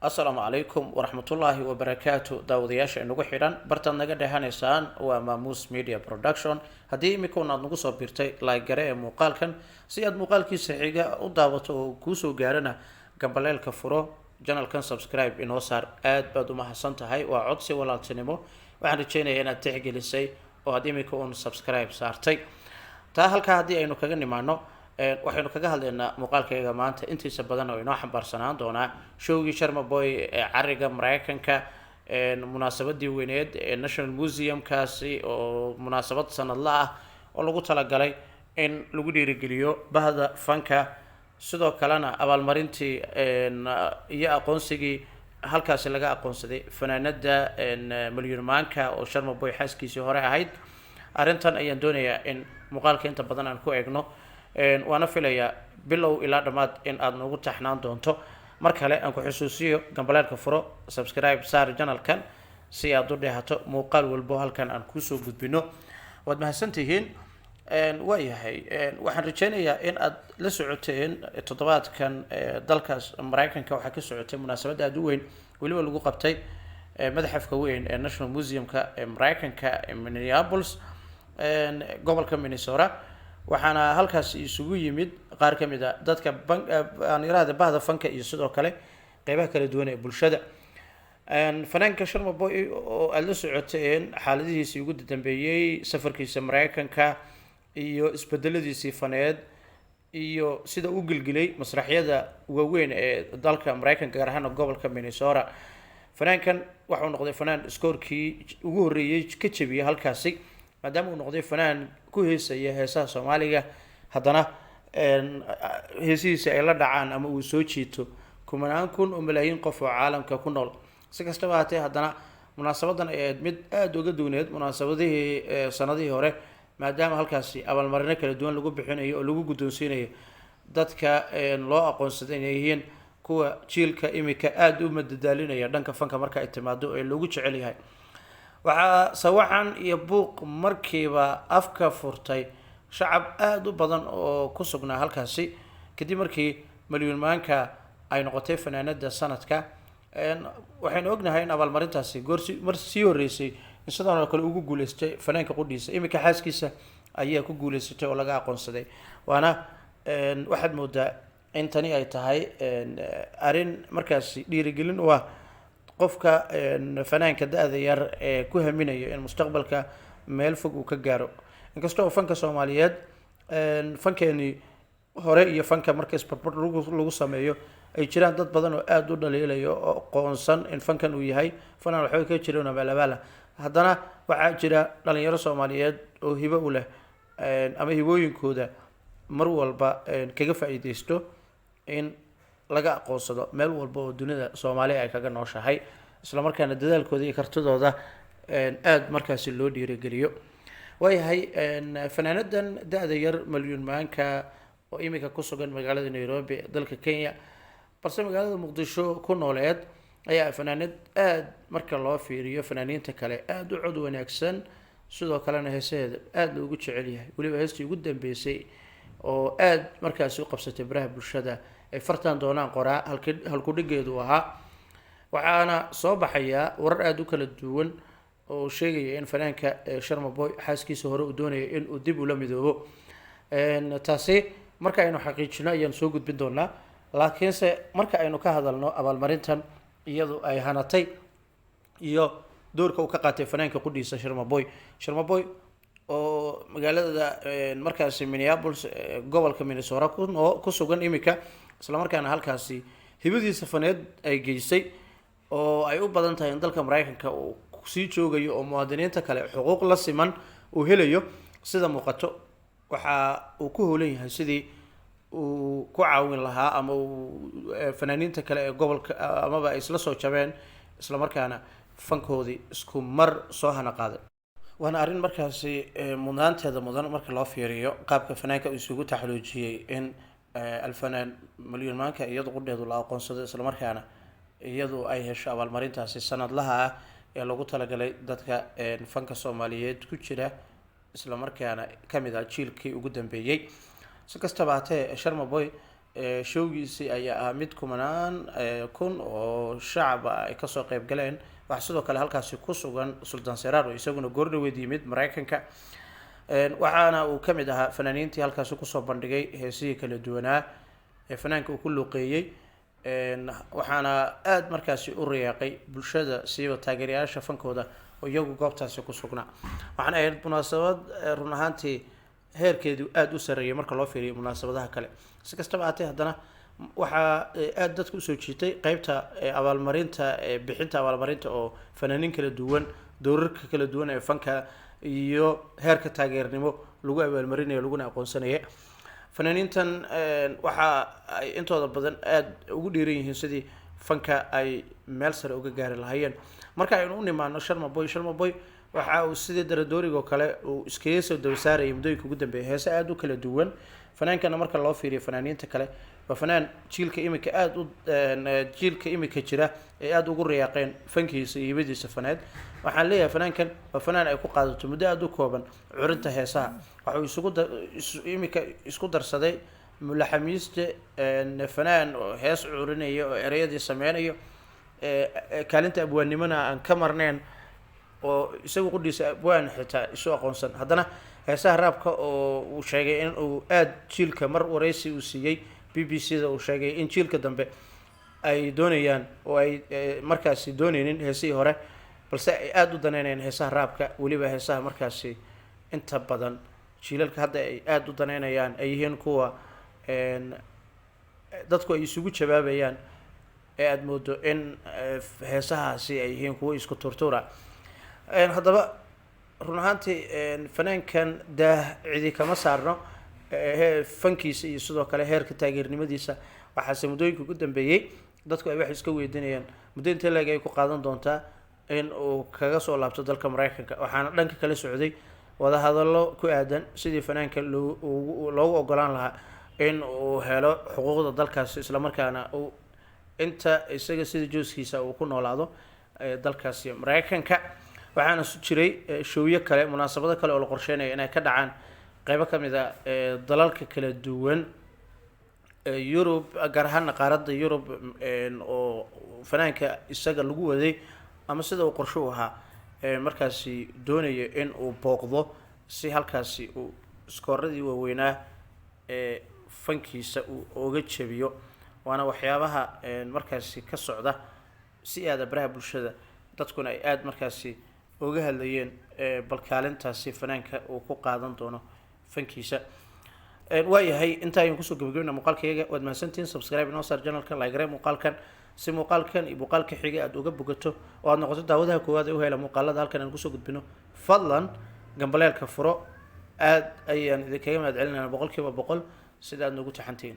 asalaamu calaykum waraxmatullaahi wabarakaatu daawadayaasha inagu xidhan bartaad naga dhehanaysaan waa maamuus media production. haddii imika aad nagu soo birtay laagare ee muuqaalkan si aad muuqaalkiisa xiga u daawato oo kuusoo gaarana gambaleelka furo janalkan subscribe inoo saar. aad baad u mahadsan tahay, waa codsi walaaltinimo. waxaan rajeynayaa inaad tixgelisay oo aad imika subscribe saartay. taa halkaa haddii aynu kaga nimaano waxaynu kaga hadlaynaa muuqaalkayga maanta intiisa badan oo inoo xambaarsanaan doonaa showgii Sharma Boy ee cariga Mareykanka, munaasabadii weyneed ee National Museum kaasi oo munaasabad sanadla ah oo lagu talagalay in lagu dhiirigeliyo bahda fanka, sidoo kalena abaalmarintii iyo aqoonsigii halkaasi laga aqoonsaday fanaanada milyuunmaanka oo Sharma Boy xaaskiisii hore ahayd. arrintan ayaan doonayaa in muuqaalka inta badan aan ku eegno, waana filayaa bilow ilaa dhammaad in aad nagu taxnaan doonto. mar kale aan ku xusuusiyo gambaleelka furo, subscribe saar janalkan si aad u dheehato muuqaal walbo halkan aan kusoo gudbino. waad mahadsantihiin. waayahay, waxaan rajeynayaa in aad la socoteen toddobaadkan dalkaas Mareykanka waxaa ka socotay munaasabad aada u weyn, weliba lagu qabtay madaxafka weyn ee National Museum-ka ee Mareykanka ee Minneapolis, gobolka Minnesota. waxaana halkaas isugu yimid qaar ka mid a dadka dhalinyarada bahda fanka iyo sidoo kale qeybaha kala duwan ee bulshada. fanaanka Sharma Boy oo aad la socoteen xaaladihiisii ugu dambeeyey, safarkiisa Mareykanka iyo isbedeladiisii faneed iyo sida uu gilgilay masraxyada waaweyn ee dalka Mareykanka, gaar ahaan gobolka Minnesota. fanaankan waxuu noqday fanaan iskoorkii ugu horreeyay ka jabiyay halkaasi, maadaama uu noqday fanaan ku heesaya heesaha Soomaaliga, haddana heesihiisa ay la dhacaan ama uu soo jiito kumanaan kun oo malaayiin qof oo caalamka ku nool. si kastaba haatee, haddana munaasabadan ay ahayd mid aada uga duwaneed munaasabadihii sanadihii hore, maadaama halkaasi abaalmarino kala duwan lagu bixinayo oo lagu guddoonsiinayo dadka loo aqoonsaday inay yihiin kuwa jiilka imika aada u madadaalinaya dhanka fanka marka ay timaado ee loogu jecel yahay. waxaa sawaxan iyo buuq markiiba afka furtay shacab aada u badan oo ku sugnaa halkaasi kadib markii milyuunmaanka ay noqotay fanaanada sanadka. waxaynu ognahay in abaalmarintaasi mar sii horeysay in sidaan oo kale ugu guuleystay fanaanka qudhiisa, imika xaaskiisa ayaa ku guuleysatay oo laga aqoonsaday. waana waxaad moodaa in tani ay tahay arrin markaasi dhiirigelin u ah qofka fanaanka da-da yar ee ku haminayo in mustaqbalka meel fog uu ka gaaro. inkastoo fanka Soomaaliyeed, fankeeni hore iyo fanka marka isbarbar lagu sameeyo ay jiraan dad badan oo aada u dhaliilayo oo aqoonsan in fankan uu yahay fanaan waxba ka jiran abaalabaala, haddana waxaa jira dhalinyaro Soomaaliyeed oo hibo u leh ama hibooyinkooda mar walba kaga faa'iideysto in laga aqoonsado meel walba oo dunida Soomaaliya ay kaga nooshahay, isla markaana dadaalkooda iyo kartidooda aada markaasi loo dhiirigeliyo. waayahay, fanaanadan da-da yar milyuunmaanka oo imika ku sugan magaalada Nairobi dalka Kenya, balse magaalada Muqdisho ku nooleed, ayaa fanaanad aada marka loo fiiriyo fanaaniinta kale aada u cod wanaagsan, sidoo kalena heesaheeda aada loogu jecel yahay. weliba heestii ugu dambeysay oo aada markaasi u qabsatay baraha bulshada ay fartaan doonaan qoraa halkudhigeedu ahaa. waxaana soo baxaya warar aada u kala duwan oo sheegaya in fanaanka Sharma Boy xaaskiisa hore uu doonayo in uu dib ula midoobo. taasi marka aynu xaqiijino ayaan soo gudbin doonaa, laakiinse marka aynu ka hadalno abaalmarintan iyadu ay hanatay iyo doorka uu ka qaatay fanaanka qudhiisa Sharma Boy oo magaalada markaasi Minneapolis gobolka Minnesota ku sugan imika, isla markaana halkaasi hibadiisa faneed ay geysay oo ay u badan tahay in dalka Mareykanka uu sii joogayo oo muwaadiniinta kale xuquuq la siman uu helayo. sida muuqato waxa uu ku howlan yahay sidii uu ku caawin lahaa ama uu fanaaniinta kale ee gobolka amaba ay isla soo jabeen, isla markaana fankoodii isku mar soo hana qaaday. waana arrin markaasi mudnaanteeda mudan marka loo fiiriyo qaabka fanaanka uu isugu taxaluujiyey in alfanaan milyuunmaanka iyadu qudheedu la aqoonsado, isla markaana iyadu ay hesho abaalmarintaasi sanadlaha ah ee lagu talagalay dadka fanka Soomaaliyeed ku jira, isla markaana kamid ah jiilkii ugu dambeeyey. si kastaba haatee, Sharma Boy showgiisii ayaa ahaa mid kumanaan kun oo shacab ay kasoo qeyb galeen. waxaa sidoo kale halkaasi ku sugan sultan seraar oo isaguna goordhaweed yimid mareykanka. waxaana uu kamid ahaa fanaaniintii halkaasi kusoo bandhigay heesihii kala duwanaa ee fanaanka uu ku luuqeeyey. waxaana aada markaasi u riyaaqay bulshada siiba taageerayaasha fankooda oo iyagu goobtaasi ku sugnaa. waxaana ahayd munaasabad run ahaantii heerkeedu aada u sareeyay marka loo fiiriyo munaasabadaha kale. si kastaba haatee haddana waxaa aada dadka usoo jiitay qeybta abaalmarinta bixinta abaalmarinta oo fanaaniin kala duwan doorarka kala duwan ee fanka iyo heerka taageernimo lagu abaalmarinayo laguna aqoonsanaya. fanaaniintan waxa ay intooda badan aada ugu dhiiran yihiin sidii fanka ay meel sare uga gaari lahaayeen. marka aynu u nimaano Sharma Boy waxa uu sidii daradooriga oo kale uu iskaga soo dabasaarayay muddooyinka ugu dambeeyay heese aada u kala duwan. fanaankana marka loo fiiriyo fanaaniinta kale waa fanaan jiilka imika aada u jiilka imika jira ee aada ugu riyaaqeen fankiisa iyo hibadiisa faneed. waxaan leeyahay fanaankan waa fanaan ay ku qaadato muddo aada u kooban curinta heesaha. waxuu imika isku darsaday mulaxamiiste fanaan oo hees curinaya oo ereyadii sameynayo kaalinta abwaannimona aan ka marneyn oo isagu qudhiisa abwaan xitaa isu aqoonsan. haddana heesaha raabka oo uu sheegay in uu aada jiilka mar wareysi uu siiyey BBC da uu sheegay in jiilka dambe ay doonayaan oo ay markaasi dooneynin heesihii hore balse ay aada u daneynayaan heesaha raabka. weliba heesaha markaasi inta badan jiilalka hadda ay aada u daneynayaan ay yihiin kuwa dadku ay isugu jawaabayaan ee aada moodo in heesahaasi ay yihiin kuwo isku turtuura. haddaba run ahaantii fanaankan daah cidi kama saarno fankiisa iyo sidoo kale heerka taageernimadiisa. waxaase muddooyinka ugu dambeeyey dadku ay wax iska weydiinayaan muddo intee leeg ay ku qaadan doontaa in uu kaga soo laabto dalka mareykanka. waxaana dhanka kala socday wadahadallo ku aadan sidii fanaanka loogu ogolaan lahaa in uu helo xuquuqda dalkaasi islamarkaana uu inta isaga sida jooskiisa uu ku noolaado dalkaasi mareykanka. waxaana jiray showyo kale munaasabado kale oo la qorsheynaya inay ka dhacaan qeybo kamid a dalalka kala duwan Yurub gaar ahaan qaaradda Yurub oo fanaanka isaga lagu waday ama sida uu qorshe u ahaa markaasi doonaya in uu booqdo si halkaasi uu iskooradii waaweynaa fankiisa uu uga jabiyo. waana waxyaabaha markaasi ka socda si aada baraha bulshada dadkuna ay aada markaasi uga hadlayeen balkaalintaasi fanaanka uu ku qaadan doono fankiisa. waayahay inta ayaan kusoo gabagabeyna muuqaalkayga. waad mahadsantihiin. subscribe inoo saar channelka like garee muuqaalkan si muuqaalkan iyo muuqaalka xiga aada uga bogato oo aada noqoto daawadaha koowaad ee u hela muuqaalada halkan aan kusoo gudbino. fadlan gambaleelka furo. aada ayaan idinkaga mahad celinayna 100% sida aad noogu taxantihiin.